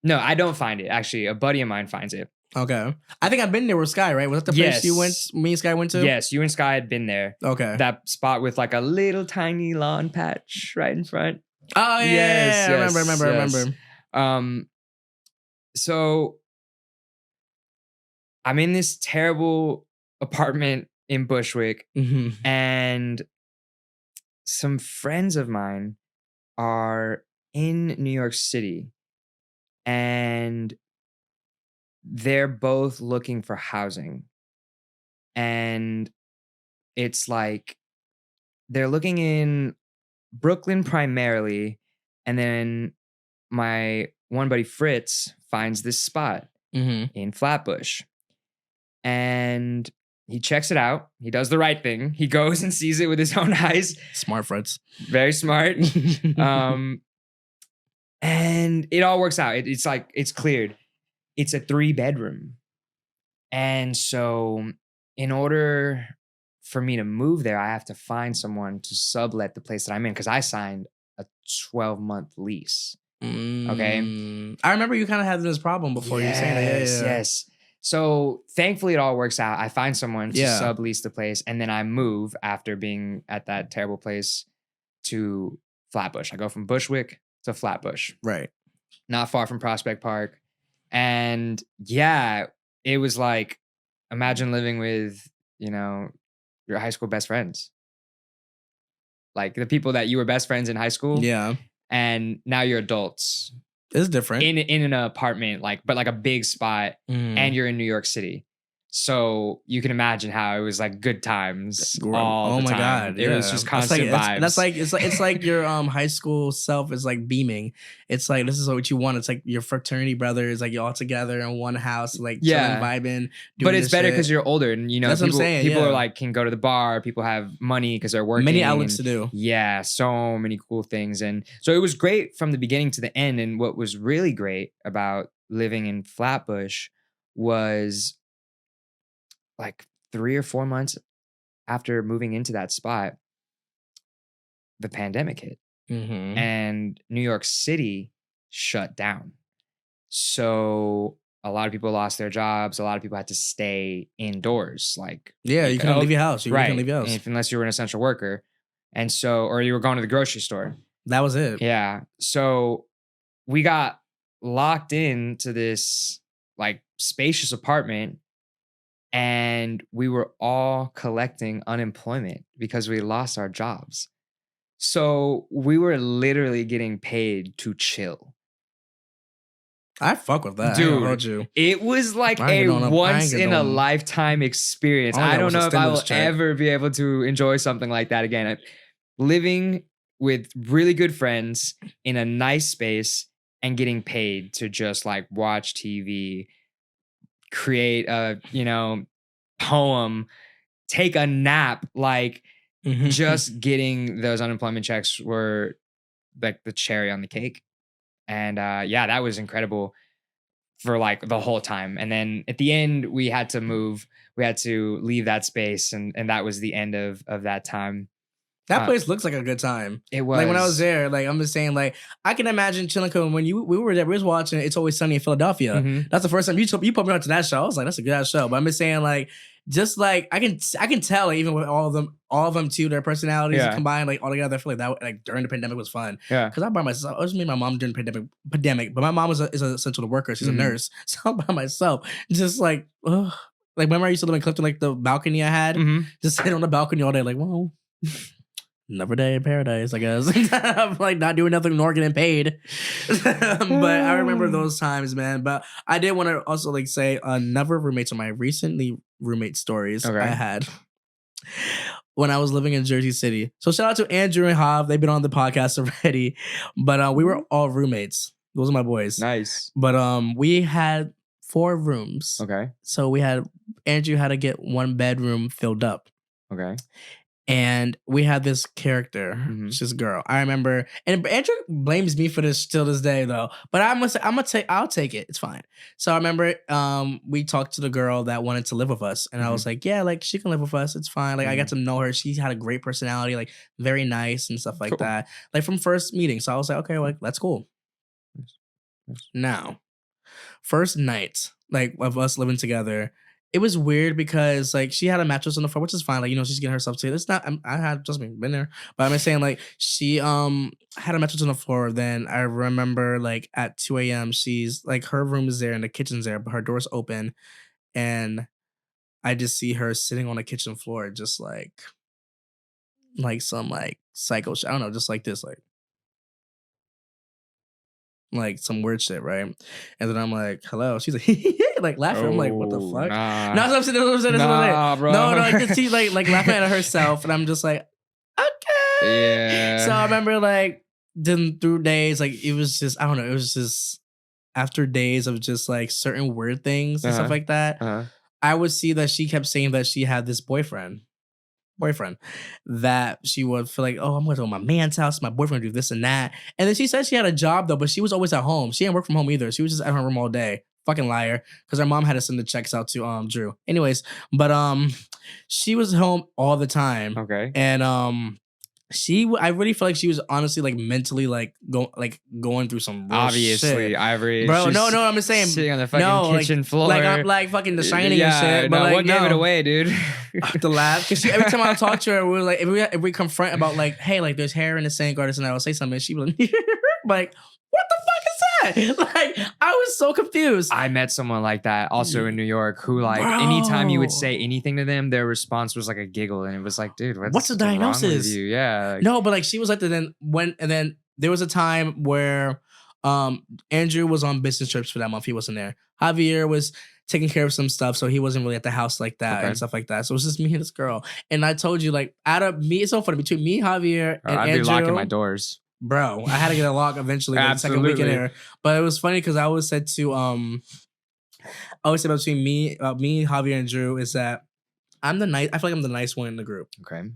no, I don't find it. Actually, a buddy of mine finds it. Okay. I think I've been there with Sky, right? Was that the place me and Sky went to? Yes, you and Sky had been there. Okay. That spot with like a little tiny lawn patch right in front. Oh, yeah. Yes, I remember. So I'm in this terrible apartment in Bushwick, and some friends of mine are in New York City, and they're both looking for housing. And it's like they're looking in Brooklyn primarily, and then my one buddy Fritz finds this spot in Flatbush, and he checks it out. He does the right thing. He goes and sees it with his own eyes. Smart Fritz. Very smart. And it all works out. It's like, it's cleared. It's a 3-bedroom. And so in order for me to move there, I have to find someone to sublet the place that I'm in, because I signed a 12-month lease. Okay. I remember you kind of had this problem before. You were saying that. Yes. So thankfully it all works out. I find someone to sublease the place, and then I move after being at that terrible place to Flatbush. I go from Bushwick to Flatbush. Right. Not far from Prospect Park. And yeah, it was like, imagine living with, your high school best friends. Like the people that you were best friends in high school. Yeah. And now you're adults. It's different. In an apartment, but like a big spot, and you're in New York City. So you can imagine how it was like good times all the time. God. It was just constant vibes. It's like your high school self is like beaming. It's like, this is what you want. It's like your fraternity brothers, like you're all together in one house, like chilling, vibing. But it's better because you're older, and that's what I'm saying. People are like, can go to the bar. People have money because they're working. Many outlets to do. Yeah, so many cool things. And so it was great from the beginning to the end. And what was really great about living in Flatbush was like 3 or 4 months after moving into that spot, the pandemic hit, and New York City shut down. So a lot of people lost their jobs. A lot of people had to stay indoors. Like, you couldn't leave your house. You couldn't leave your house unless you were an essential worker, and so, or you were going to the grocery store. That was it. Yeah. So we got locked into this like spacious apartment. And we were all collecting unemployment because we lost our jobs. So we were literally getting paid to chill. I fuck with that. Dude, it was like a once in a lifetime experience. I don't know if I will ever be able to enjoy something like that again. Living with really good friends in a nice space and getting paid to just like watch TV, create a, poem, take a nap, like just getting those unemployment checks were like the cherry on the cake. And that was incredible for like the whole time. And then at the end, we had to move. We had to leave that space, and that was the end of that time. That place looks like a good time. It was. Like when I was there, like I'm just saying, like I can imagine chilling. When we were there, we was watching It's Always Sunny in Philadelphia. That's the first time you put me on to that show. I was like, that's a good ass show. But I'm just saying, like, just like I can tell, like, even with all of them too, their personalities combined, like all together. I feel like that like during the pandemic was fun. Yeah, because I by myself. It was me and my mom during the pandemic. But my mom is an essential worker. She's a nurse, so I'm by myself, just like, ugh. Like, remember I used to live in Clifton, like the balcony I had? Just sitting on the balcony all day, like, well, another day in paradise, I guess. I'm like not doing nothing nor getting paid. But I remember those times, man. But I did want to also like say another roommates on my recently roommate stories I had when I was living in Jersey City. So shout out to Andrew and Hav. They've been on the podcast already. But we were all roommates. Those are my boys. Nice. But we had 4 rooms. Okay. So Andrew had to get 1 bedroom filled up. Okay. And we had this character, it's this girl. I remember, and Andrew blames me for this till this day, though. But I'll take it. It's fine. So I remember, we talked to the girl that wanted to live with us, and I was like, yeah, like she can live with us. It's fine. Like I got to know her. She had a great personality, like very nice and stuff like that. Like from first meeting. So I was like, okay, like that's cool. Now, first night, like of us living together. It was weird because like she had a mattress on the floor, which is fine. Like, she's getting herself to it. It's not, I had just been there, but I'm just saying like she had a mattress on the floor. Then I remember like at 2 a.m. she's like, her room is there and the kitchen's there, but her door's open. And I just see her sitting on the kitchen floor, just like some like psycho shit. I don't know, just like this, like some weird shit, right? And then I'm like, hello. She's like, like laughing. I'm like, what the fuck? Nah. No, I'm saying. Nah, bro. No, like she's like laughing at herself, and I'm just like, okay. Yeah. So I remember like then through days, like it was just, I don't know, it was just after days of just like certain weird things and stuff like that. I would see that she kept saying that she had this boyfriend that she would feel like, oh, I'm going to go to my man's house. My boyfriend do this and that. And then she said she had a job though, but she was always at home. She didn't work from home either. She was just at her room all day. Fucking liar. Because her mom had to send the checks out to Drew. Anyways, but she was home all the time. Okay. And I really feel like she was honestly like mentally like going through some real obviously shit. Ivory, bro. No, I'm just saying sitting on the fucking kitchen floor, like I'm like fucking The Shining and shit. But no, like, what gave it away, dude? To laugh because every time I talk to her, we were like, if we confront about like, hey, like there's hair in the sink or this and I will say something, and she would like, what the fuck is that? Like I was so confused. I met someone like that also in New York who like anytime you would say anything to them, their response was like a giggle, and it was like, dude, what's the diagnosis? Wrong with you? Yeah, like, no, but like she was like then there was a time where Andrew was on business trips for that month. He wasn't there. Javier was taking care of some stuff, so he wasn't really at the house like that and stuff like that. So it was just me and this girl. And I told you, like, out of me, it's so funny between me, Javier, and I'd Andrew, be locking my doors. Bro, I had to get a lock eventually the second week in there. But it was funny because I always said to I always said between me, Javier, and Drew is that I feel like I'm the nice one in the group. Okay.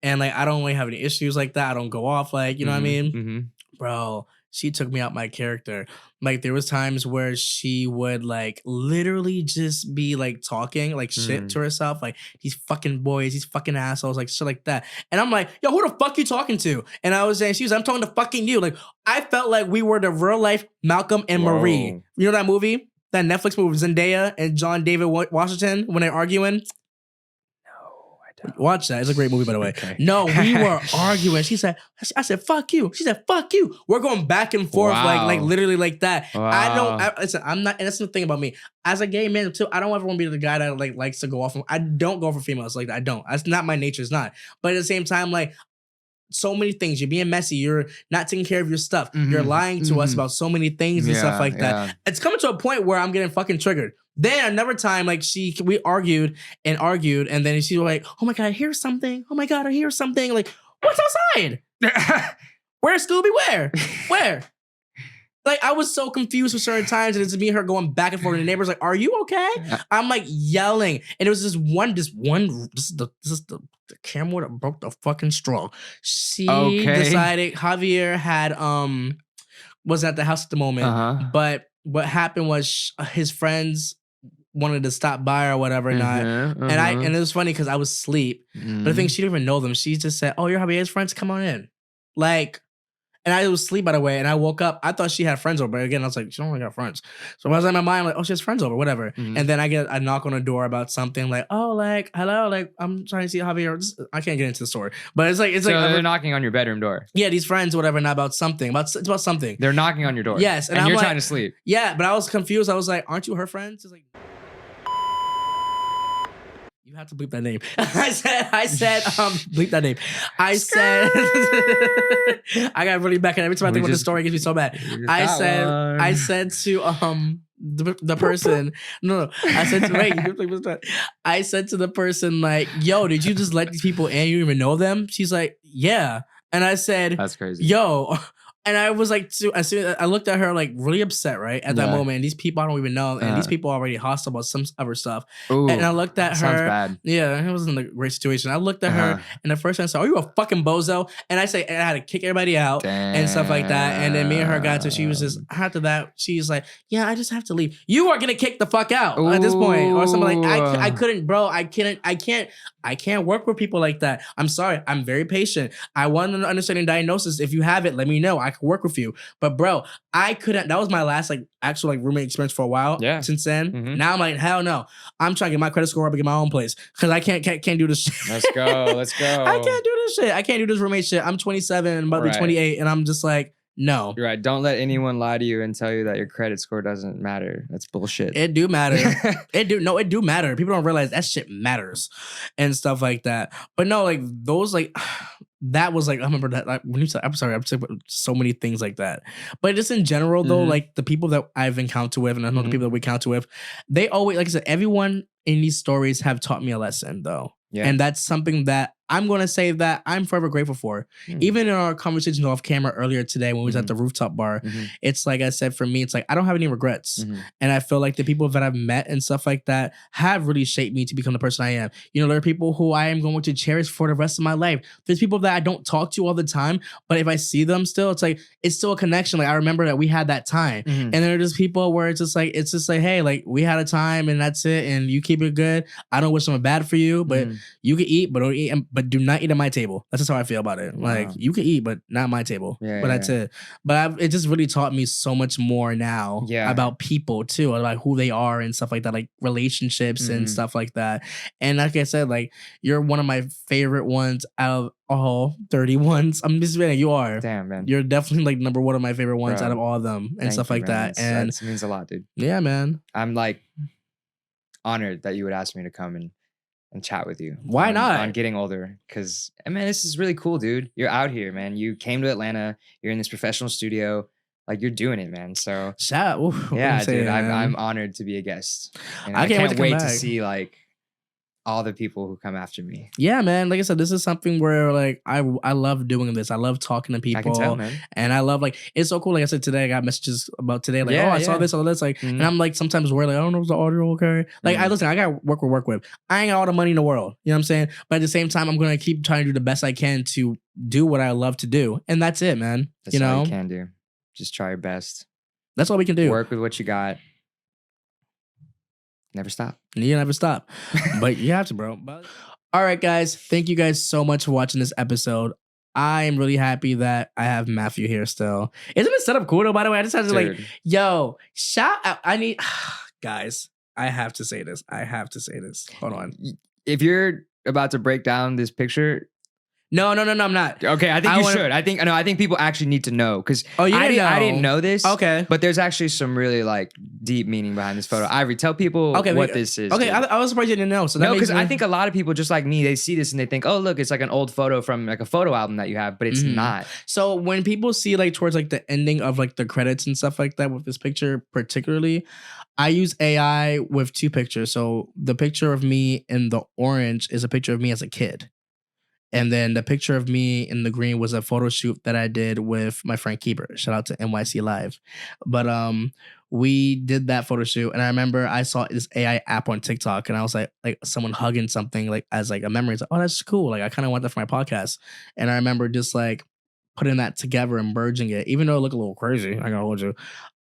And like I don't really have any issues like that. I don't go off like, you know what I mean? Mm-hmm. Bro, she took me out my character. Like there was times where she would like literally just be like talking like shit to herself, like these fucking boys, these fucking assholes, like shit like that. And I'm like, yo, who the fuck you talking to? And I was saying, I'm talking to fucking you. Like I felt like we were the real life Malcolm and Marie. You know that movie? That Netflix movie, Zendaya and John David Washington when they're arguing? Watch that. It's a great movie, by the way. Okay. No, we were arguing. I said, fuck you. She said, fuck you. We're going back and forth, like literally like that. Wow. I'm not, and that's the thing about me. As a gay man, too, I don't ever want to be the guy that like likes to go off. I don't go for females. Like, I don't. That's not my nature. It's not. But at the same time, like, so many things. You're being messy. You're not taking care of your stuff. You're lying to us about so many things and stuff like that. It's coming to a point where I'm getting fucking triggered. Then another time, like we argued, and then she was like, "Oh my god, I hear something! Oh my god, I hear something!" Like, what's outside? Where's Scooby? Where? Like, I was so confused for certain times, and it's me and her going back and forth. And the neighbor's like, "Are you okay?" I'm like yelling, and it was this is the camera that broke the fucking straw. She decided Javier had was at the house at the moment, but what happened was his friends wanted to stop by or whatever, and it was funny because I was asleep, but I think she didn't even know them. She just said, "Oh, you're Javier's friends, come on in," like. And I was asleep, by the way, and I woke up. I thought she had friends over, but again, I was like, she don't really got friends. So I was in my mind, like, oh, she has friends over, whatever. And then I get a knock on the door about something, like, oh, like, hello, like, I'm trying to see Javier. I can't get into the story, but it's like they're knocking on your bedroom door. Yeah, these friends, whatever, not about something. It's about something. They're knocking on your door. Yes, and you're trying to sleep. Yeah, but I was confused. I was like, aren't you her friends? It's like. You have to bleep that name. I said, bleep that name. I said, I got really back, and every time I think about the story, it gets me so bad. I said to the person, no, I said to I said to the person like, yo, did you just let these people in? You don't even know them? She's like, yeah, and I said, that's crazy, yo. And I was like, I looked at her like really upset, right? At that moment. And these people I don't even know. And these people already hostile about some other stuff. Ooh, and I looked at her. Sounds bad. Yeah, it wasn't a great situation. I looked at her and the first time I said, are you a fucking bozo? And I had to kick everybody out and stuff like that. And then me and her got to, she was just, after that, she's like, yeah, I just have to leave. You are going to kick the fuck out at this point. Or something like, I couldn't, bro. I can't work with people like that. I'm sorry. I'm very patient. I want an understanding diagnosis. If you have it, let me know. I can work with you. But bro, I couldn't. That was my last like actual like roommate experience for a while. Yeah. Since then, now I'm like, hell no. I'm trying to get my credit score up and get my own place because I can't do this shit. Let's go. I can't do this shit. I can't do this roommate shit. I'm 27 and about to be 28, and I'm just like, no. You're right. Don't let anyone lie to you and tell you that your credit score doesn't matter. That's bullshit. It do matter. It do matter. People don't realize that shit matters and stuff like that. But no, like those like that was like, I remember that like when you said, I'm sorry, I'm saying so many things like that. But just in general though, like the people that I've encountered with, and I know the people that we encounter with, they always, like I said, everyone in these stories have taught me a lesson though. Yeah. And that's something that I'm going to say that I'm forever grateful for. Even in our conversation off camera earlier today when we was at the rooftop bar, it's like I said, for me, it's like I don't have any regrets. And I feel like the people that I've met and stuff like that have really shaped me to become the person I am. You know, there are people who I am going to cherish for the rest of my life. There's people that I don't talk to all the time, but if I see them still, it's like, it's still a connection. Like I remember that we had that time. And there are just people where it's just like, hey, like we had a time and that's it. And you keep it good. I don't wish something bad for you, but you can eat, but don't eat, but do not eat at my table. That's just how I feel about it. Wow. Like you can eat, but not my table. But that's it. But it just really taught me so much more now about people too, like who they are and stuff like that, like relationships and stuff like that. And like I said, like you're one of my favorite ones out of all 30 ones. I'm just saying, you are. Damn, man. You're definitely like number one of my favorite ones out of all of them and stuff like that. And that means a lot, dude. Yeah, man. I'm like honored that you would ask me to come and chat with you. Why not? On getting older. Because, man, this is really cool, dude. You're out here, man. You came to Atlanta. You're in this professional studio. Like, you're doing it, man. So, shout out. Yeah, dude. I'm honored to be a guest. And I can't wait to see, like, all the people who come after me. Yeah, man. Like I said, this is something where like I love doing this. I love talking to people. I can tell, man. And I love like, it's so cool. Like I said today, I got messages about today. Like, I saw this, all this. Like, and I'm like sometimes worried, like, I don't know if the audio okay. Like I got work with. I ain't got all the money in the world. You know what I'm saying? But at the same time, I'm gonna keep trying to do the best I can to do what I love to do. And that's it, man. That's all you can do. Just try your best. That's all we can do. Work with what you got. Never stop. You never stop. But you have to, bro. All right, guys. Thank you guys so much for watching this episode. I am really happy that I have Matthew here still. Isn't it set up cool though, by the way? I just had to like, yo, shout out. I need, guys, I have to say this. Hold on. If you're about to break down this picture, No, I'm not. Okay, I think you should. I think people actually need to know because I didn't know this. Okay, but there's actually some really like deep meaning behind this photo. Ivory, tell people what this is. Okay, I was surprised you didn't know. So no, because I think a lot of people just like me, they see this and they think, oh look, it's like an old photo from like a photo album that you have, but it's not. So when people see like towards like the ending of like the credits and stuff like that with this picture particularly, I use AI with two pictures. So the picture of me in the orange is a picture of me as a kid. And then the picture of me in the green was a photo shoot that I did with my friend Keeper. Shout out to NYC Live. But we did that photo shoot. And I remember I saw this AI app on TikTok and I was like someone hugging something like as like a memory. It's like, oh, that's cool. Like I kind of want that for my podcast. And I remember just like putting that together and merging it, even though it looked a little crazy. I gotta hold you.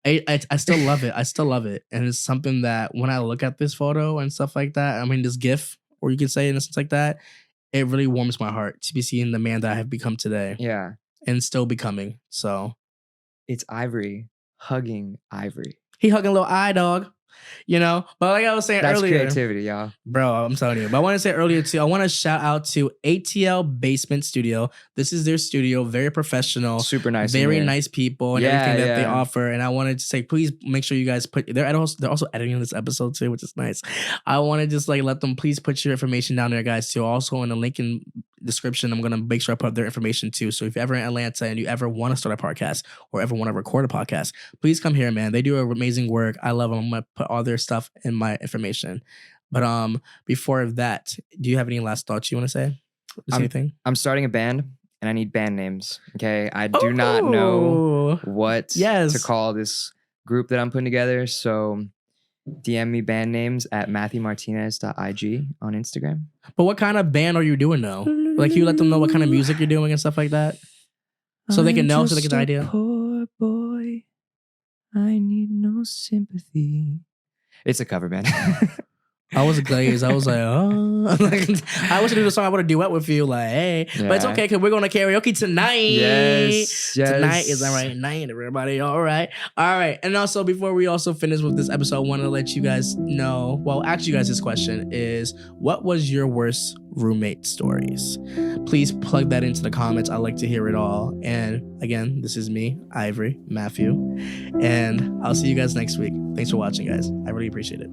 I still love it. I still love it. And it's something that when I look at this photo and stuff like that, I mean, this GIF, or you could say in a sense like that, it really warms my heart to be seeing the man that I have become today. Yeah. And still becoming. So it's Ivory hugging Ivory. He hugging a little eye dog. you know. But like I was saying That's earlier, creativity, y'all. bro, I'm telling you. But I want to say earlier too, I want to shout out to ATL Basement Studio. This is their studio, very professional, Super nice. very nice people and everything that they Yeah. offer. And I wanted to say, please make sure you guys put. They're also editing this episode too, which is nice. I want to just like let them please put your information down there, guys. Too. Also in the link in description, I'm gonna make sure I put their information too. So if you're ever in Atlanta and you ever want to start a podcast or ever want to record a podcast, please come here, man. They do amazing work. I love them. I'm gonna put all their stuff in my information. But before that, do you have any last thoughts you want to say? Anything? I'm starting a band and I need band names. Okay. I do not know what to call this group that I'm putting together. So DM me band names at MatthewMartinez.ig on Instagram. But what kind of band are you doing though? Like you let them know what kind of music you're doing and stuff like that? So they can know, so they get an idea. Poor boy, I need no sympathy. It's a cover band. I was glazed. I was like, oh. I wish I knew the song. I would have duet with you. Like, hey. Yeah. But it's okay because we're going to karaoke tonight. Yes. Tonight is the right night, everybody. All right. And also, before we also finish with this episode, I want to let you guys know, well, ask you guys this question is, what was your worst roommate stories? Please plug that into the comments. I like to hear it all. And again, this is me, Ivory, Matthew. And I'll see you guys next week. Thanks for watching, guys. I really appreciate it.